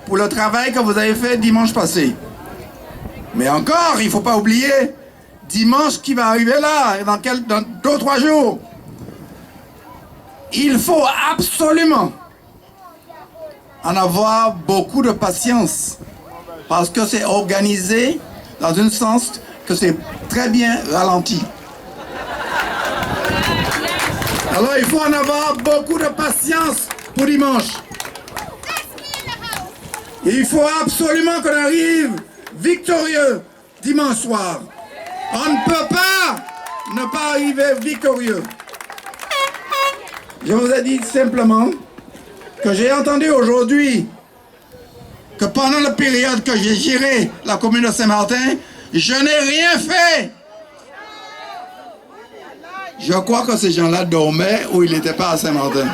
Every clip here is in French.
pour le travail que vous avez fait dimanche passé. Mais encore, il ne faut pas oublier dimanche qui va arriver là, dans 2 ou 3 jours. Il faut absolument en avoir beaucoup de patience parce que c'est organisé dans un sens que c'est très bien ralenti. Alors il faut en avoir beaucoup de patience pour dimanche. Et il faut absolument qu'on arrive victorieux dimanche soir. On ne peut pas ne pas arriver victorieux. Je vous ai dit simplement que j'ai entendu aujourd'hui que pendant la période que j'ai géré la commune de Saint-Martin, je n'ai rien fait. Je crois que ces gens-là dormaient ou ils n'étaient pas à Saint-Martin.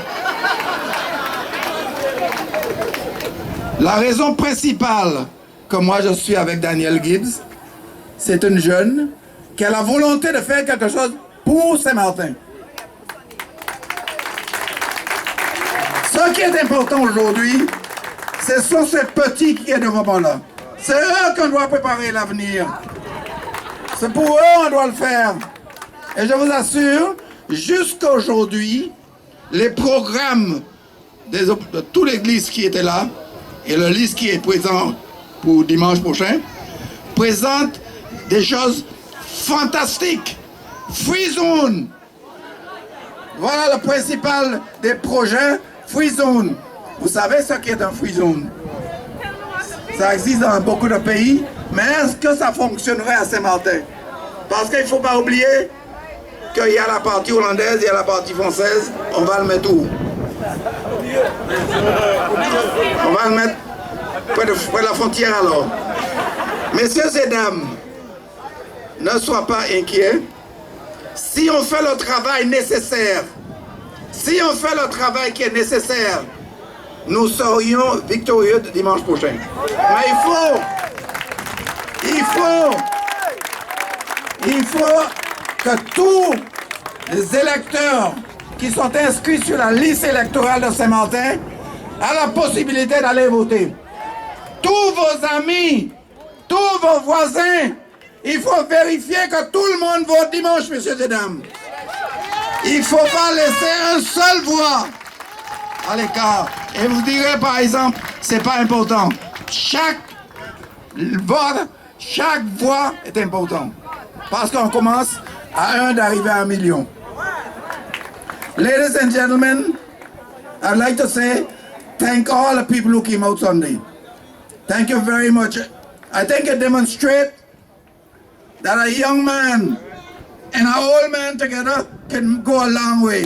La raison principale que moi je suis avec Danielle Gibbs, c'est une jeune qui a la volonté de faire quelque chose pour Saint-Martin. Ce qui est important aujourd'hui, ce sont ces petits qui sont devant moi là. C'est eux qu'on doit préparer l'avenir. C'est pour eux qu'on doit le faire. Et je vous assure, jusqu'à aujourd'hui, les programmes de toute l'église qui était là, et le liste qui est présent pour dimanche prochain, présentent des choses fantastiques. Free Zone. Voilà le principal des projets. Free Zone. Vous savez ce qu'est un Free Zone? Ça existe dans beaucoup de pays, mais est-ce que ça fonctionnerait à Saint-Martin? Parce qu'il ne faut pas oublier qu'il y a la partie hollandaise, il y a la partie française, on va le mettre où? On va le mettre près de la frontière alors. Messieurs et dames, ne soyez pas inquiets. Si on fait le travail nécessaire, si on fait le travail qui est nécessaire, nous serions victorieux dimanche prochain. Mais il faut que tous les électeurs qui sont inscrits sur la liste électorale de Saint-Martin aient la possibilité d'aller voter. Tous vos amis, tous vos voisins, il faut vérifier que tout le monde vote dimanche, messieurs et dames. Il ne faut pas laisser un seul voix à l'écart. Et vous direz par exemple, c'est pas important. Chaque vote, chaque voix est important. Parce qu'on commence à 1 d'arriver à 1 million. Ladies and gentlemen, I'd like to say thank all the people who came out Sunday. Thank you very much. I think it demonstrates that a young man and an old man together can go a long way.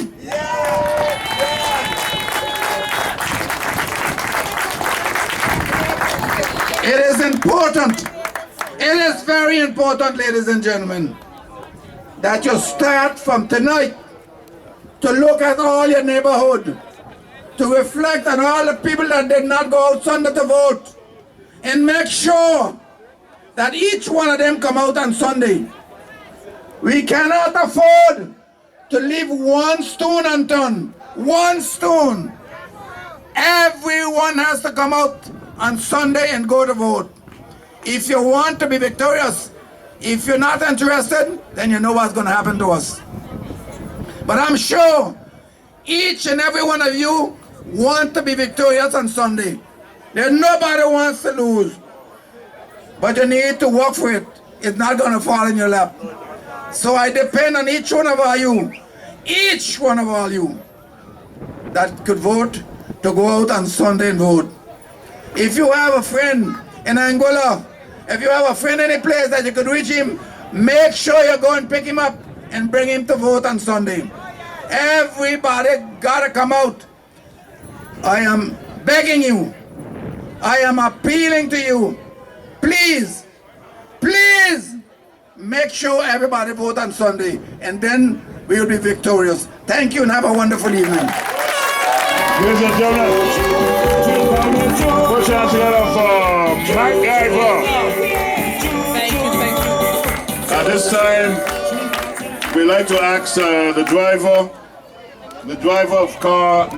It is important, it is very important, ladies and gentlemen, that you start from tonight to look at all your neighborhood, to reflect on all the people that did not go out Sunday to vote, and make sure that each one of them come out on Sunday. We cannot afford to leave one stone unturned. One stone. Everyone has to come out on Sunday and go to vote. If you want to be victorious, if you're not interested, then you know what's going to happen to us. But I'm sure each and every one of you want to be victorious on Sunday. There's nobody wants to lose. But you need to work for it. It's not going to fall in your lap. So I depend on each one of you, each one of all you that could vote to go out on Sunday and vote. If you have a friend in Angola, if you have a friend any place that you could reach him, make sure you go and pick him up and bring him to vote on Sunday. Everybody gotta come out. I am begging you. I am appealing to you. Please, please make sure everybody vote on Sunday, and then we will be victorious. Thank you and have a wonderful evening. Ladies and gentlemen, put your hands together for MacGyver. At this time, we'd like to ask the driver of car